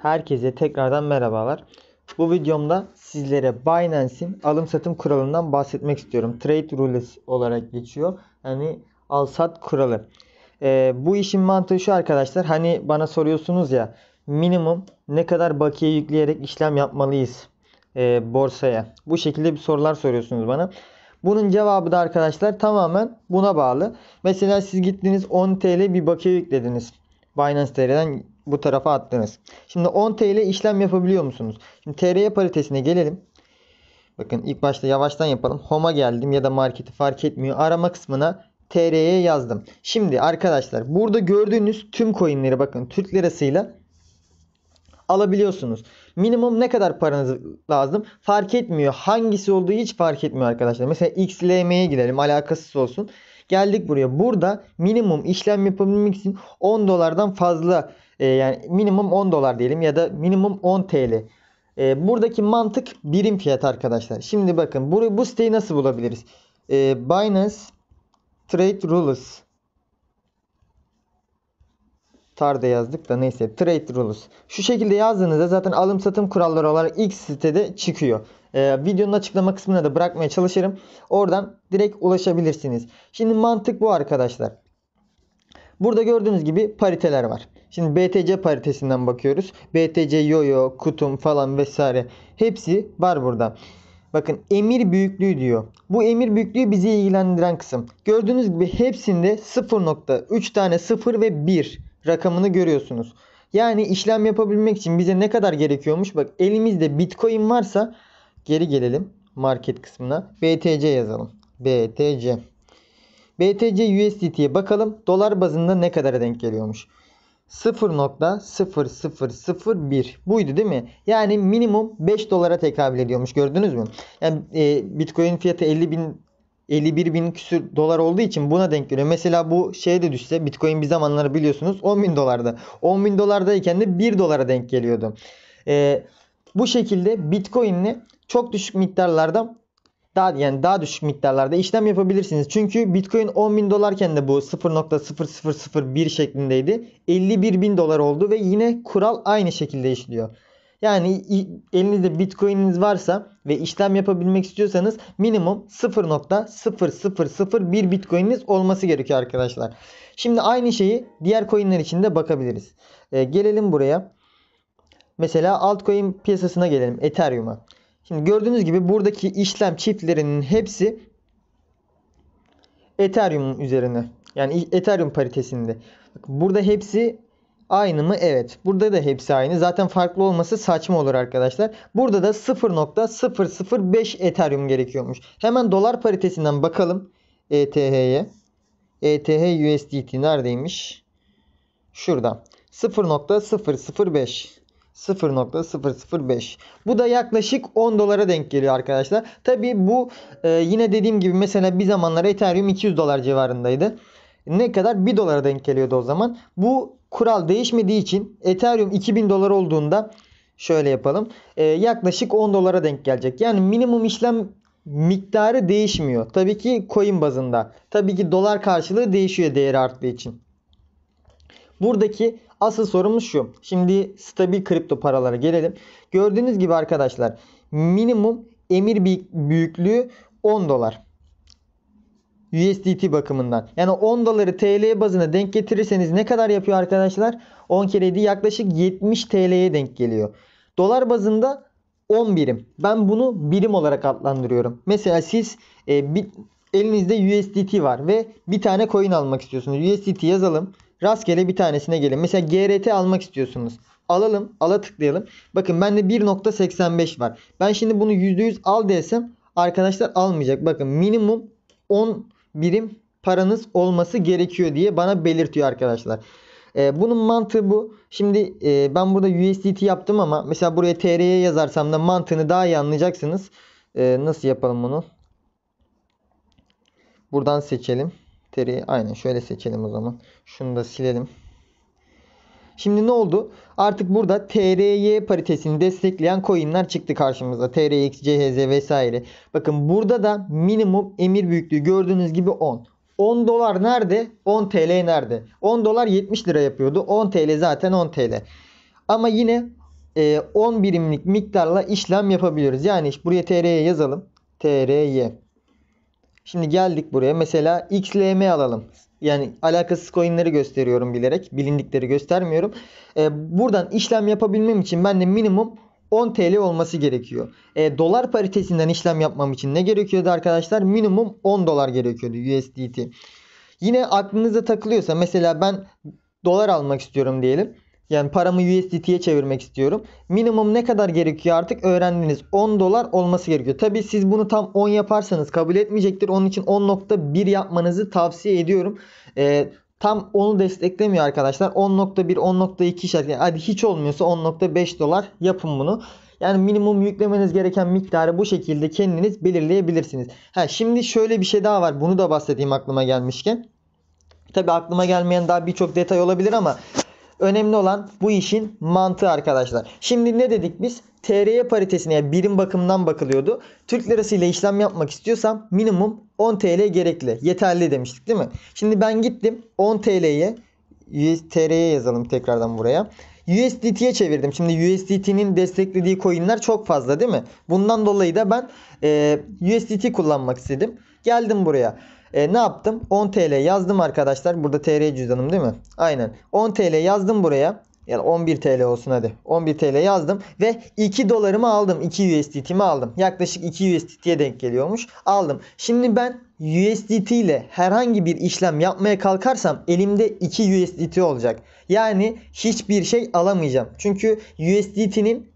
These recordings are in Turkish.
Herkese tekrardan merhabalar. Bu videomda sizlere Binance'in alım satım kuralından bahsetmek istiyorum. Trade Rules olarak geçiyor. Yani al sat kuralı. Bu işin mantığı şu arkadaşlar. Hani bana soruyorsunuz ya, minimum ne kadar bakiye yükleyerek işlem yapmalıyız borsaya. Bu şekilde bir sorular soruyorsunuz bana. Bunun cevabı da arkadaşlar tamamen buna bağlı. Mesela siz gittiniz 10 TL bir bakiye yüklediniz. Binance TR'den bu tarafa attınız. Şimdi 10 TL işlem yapabiliyor musunuz? Şimdi TR paritesine gelelim. Bakın ilk başta yavaştan yapalım. Home'a geldim ya da marketi fark etmiyor. Arama kısmına TR'ye yazdım. Şimdi arkadaşlar burada gördüğünüz tüm coinleri bakın Türk lirasıyla alabiliyorsunuz. Minimum ne kadar paranız lazım? Fark etmiyor. Hangisi olduğu hiç fark etmiyor arkadaşlar. Mesela XLM'ye girelim. Alakasız olsun. Geldik buraya. Burada minimum işlem yapabilmek için 10 dolardan fazla yani minimum 10 dolar diyelim ya da minimum 10 TL. Buradaki mantık birim fiyat arkadaşlar. Şimdi bakın bu siteyi nasıl bulabiliriz? Binance Trade Rules Tarda yazdık da neyse. Trade Rules. Şu şekilde yazdığınızda zaten alım satım kuralları olarak ilk sitede çıkıyor. Videonun açıklama kısmına da bırakmaya çalışırım. Oradan direkt ulaşabilirsiniz. Şimdi mantık bu arkadaşlar. Burada gördüğünüz gibi pariteler var. Şimdi BTC paritesinden bakıyoruz. BTC, Yoyo, Kutum falan vesaire. Hepsi var burada. Bakın emir büyüklüğü diyor. Bu emir büyüklüğü bizi ilgilendiren kısım. Gördüğünüz gibi hepsinde 0.3 tane 0 ve 1 rakamını görüyorsunuz. Yani işlem yapabilmek için bize ne kadar gerekiyormuş? Bak elimizde Bitcoin varsa geri gelelim market kısmına. BTC yazalım. BTC. BTC USDT'ye bakalım. Dolar bazında ne kadara denk geliyormuş? 0.0001 buydu değil mi? Yani minimum 5 dolara tekabül ediyormuş. Gördünüz mü? Yani Bitcoin fiyatı 51 bin küsür dolar olduğu için buna denk geliyor. Mesela bu şeye de düşse Bitcoin bir zamanları biliyorsunuz 10 bin dolarda. 10 bin dolardayken de 1 dolara denk geliyordu. Bu şekilde Bitcoin'le çok düşük miktarlarda daha düşük miktarlarda işlem yapabilirsiniz. Çünkü Bitcoin 10 bin dolarken de bu 0.0001 şeklindeydi. 51 bin dolar oldu ve yine kural aynı şekilde işliyor. Yani elinizde Bitcoin'iniz varsa ve işlem yapabilmek istiyorsanız minimum 0.0001 Bitcoin'iniz olması gerekiyor arkadaşlar. Şimdi aynı şeyi diğer coin'ler için de bakabiliriz. Gelelim buraya. Mesela altcoin piyasasına gelelim. Ethereum'a. Şimdi gördüğünüz gibi buradaki işlem çiftlerinin hepsi Ethereum üzerine. Yani Ethereum paritesinde. Burada hepsi aynı mı? Evet. Burada da hepsi aynı. Zaten farklı olması saçma olur arkadaşlar. Burada da 0.005 Ethereum gerekiyormuş. Hemen dolar paritesinden bakalım ETH'ye. ETH USDT neredeymiş? Şurada. 0.005. 0.005. Bu da yaklaşık 10 dolara denk geliyor arkadaşlar. Tabi bu yine dediğim gibi mesela bir zamanlar Ethereum 200 dolar civarındaydı. Ne kadar? 1 dolara denk geliyordu o zaman. Bu kural değişmediği için Ethereum 2000 dolar olduğunda şöyle yapalım. Yaklaşık 10 dolara denk gelecek. Yani minimum işlem miktarı değişmiyor. Tabii ki coin bazında. Tabii ki dolar karşılığı değişiyor değeri arttığı için. Buradaki asıl sorumuz şu. Şimdi stabil kripto paralara gelelim. Gördüğünüz gibi arkadaşlar minimum emir büyüklüğü 10 dolar. USDT bakımından. Yani 10 doları TL bazına denk getirirseniz ne kadar yapıyor arkadaşlar? 10 kere 7 yaklaşık 70 TL'ye denk geliyor. Dolar bazında 10 birim. Ben bunu birim olarak adlandırıyorum. Mesela siz elinizde USDT var ve bir tane coin almak istiyorsunuz. USDT yazalım. Rastgele bir tanesine gelin. Mesela GRT almak istiyorsunuz. Alalım. Ala tıklayalım. Bakın bende 1.85 var. Ben şimdi bunu %100 al desem arkadaşlar almayacak. Bakın minimum 10 birim paranız olması gerekiyor diye bana belirtiyor arkadaşlar. Bunun mantığı bu. Şimdi ben burada USDT yaptım ama mesela buraya TR'ye yazarsam da mantığını daha iyi anlayacaksınız. Nasıl yapalım bunu? Buradan seçelim. TR'yi aynen şöyle seçelim o zaman. Şunu da silelim. Şimdi ne oldu? Artık burada TRY paritesini destekleyen coin'ler çıktı karşımıza. TRX, CHZ vesaire. Bakın burada da minimum emir büyüklüğü gördüğünüz gibi 10. 10 dolar nerede? 10 TL nerede? 10 dolar 70 lira yapıyordu. 10 TL zaten 10 TL. Ama yine 10 birimlik miktarla işlem yapabiliyoruz. Yani buraya TR'ye yazalım. TRY. Şimdi geldik buraya. Mesela XLM alalım. Yani alakasız coinleri gösteriyorum bilerek. Bilindikleri göstermiyorum. Buradan işlem yapabilmem için bende minimum 10 TL olması gerekiyor. Dolar paritesinden işlem yapmam için ne gerekiyordu arkadaşlar? Minimum 10 dolar gerekiyordu USDT. Yine aklınıza takılıyorsa mesela ben dolar almak istiyorum diyelim. Yani paramı USDT'ye çevirmek istiyorum. Minimum ne kadar gerekiyor artık öğrendiniz. 10 dolar olması gerekiyor. Tabi siz bunu tam 10 yaparsanız kabul etmeyecektir. Onun için 10.1 yapmanızı tavsiye ediyorum. Tam onu desteklemiyor arkadaşlar. 10.1, 10.2 şart. Hadi hiç olmuyorsa 10.5 dolar yapın bunu. Yani minimum yüklemeniz gereken miktarı bu şekilde kendiniz belirleyebilirsiniz. Şimdi şöyle bir şey daha var. Bunu da bahsedeyim aklıma gelmişken. Tabi aklıma gelmeyen daha birçok detay olabilir ama önemli olan bu işin mantığı arkadaşlar. Şimdi ne dedik biz? TRY paritesine yani birim bakımından bakılıyordu. Türk lirası ile işlem yapmak istiyorsam minimum 10 TL gerekli. Yeterli demiştik değil mi? Şimdi ben gittim 10 TL'ye TR'ye yazalım tekrardan buraya. USDT'ye çevirdim. Şimdi USDT'nin desteklediği coinler çok fazla değil mi? Bundan dolayı da ben USDT kullanmak istedim. Geldim buraya. Ne yaptım? 10 TL yazdım arkadaşlar. Burada TR cüzdanım değil mi? Aynen. 10 TL yazdım buraya. Yani 11 TL olsun hadi. 11 TL yazdım ve 2 dolarımı aldım. 2 USDT'mi aldım. Yaklaşık 2 USDT'ye denk geliyormuş. Aldım. Şimdi ben USDT ile herhangi bir işlem yapmaya kalkarsam elimde 2 USDT olacak. Yani hiçbir şey alamayacağım. Çünkü USDT'nin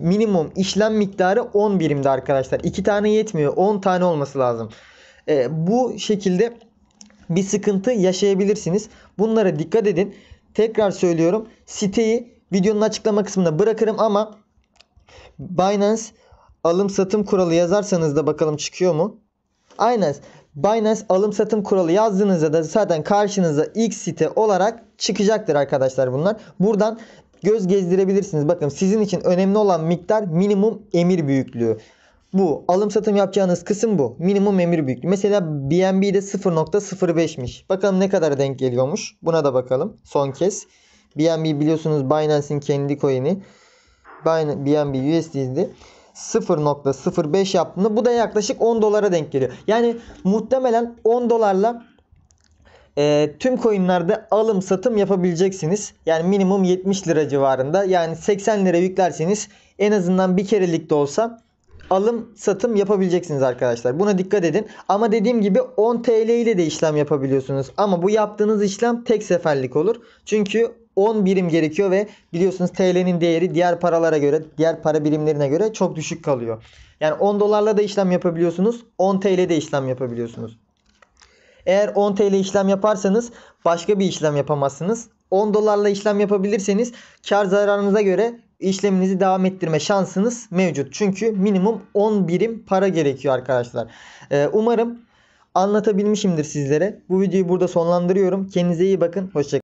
minimum işlem miktarı 10 birimde arkadaşlar. 2 tane yetmiyor. 10 tane olması lazım. Bu şekilde bir sıkıntı yaşayabilirsiniz. Bunlara dikkat edin. Tekrar söylüyorum. Siteyi videonun açıklama kısmına bırakırım ama Binance alım satım kuralı yazarsanız da bakalım çıkıyor mu? Aynen. Binance alım satım kuralı yazdığınızda da zaten karşınıza ilk site olarak çıkacaktır arkadaşlar bunlar. Buradan göz gezdirebilirsiniz. Bakın sizin için önemli olan miktar minimum emir büyüklüğü. Bu alım satım yapacağınız kısım bu. Minimum emir büyüklüğü. Mesela BNB'de 0.05'miş. Bakalım ne kadar denk geliyormuş. Buna da bakalım son kez. BNB biliyorsunuz Binance'in kendi coin'i. BNB USD'di. 0.05 yaptığında bu da yaklaşık 10 dolara denk geliyor. Yani muhtemelen 10 dolarla tüm coinlerde alım satım yapabileceksiniz. Yani minimum 70 lira civarında. Yani 80 lira yüklerseniz en azından bir kerelik de olsa alım satım yapabileceksiniz arkadaşlar. Buna dikkat edin. Ama dediğim gibi 10 TL ile de işlem yapabiliyorsunuz. Ama bu yaptığınız işlem tek seferlik olur. Çünkü 10 birim gerekiyor ve biliyorsunuz TL'nin değeri diğer paralara göre, diğer para birimlerine göre çok düşük kalıyor. Yani 10 dolarla da işlem yapabiliyorsunuz. 10 TL'de işlem yapabiliyorsunuz. Eğer 10 TL işlem yaparsanız başka bir işlem yapamazsınız. 10 dolarla işlem yapabilirseniz kar zararınıza göre işleminizi devam ettirme şansınız mevcut. Çünkü minimum 10 birim para gerekiyor arkadaşlar. Umarım anlatabilmişimdir sizlere. Bu videoyu burada sonlandırıyorum. Kendinize iyi bakın. Hoşçakalın.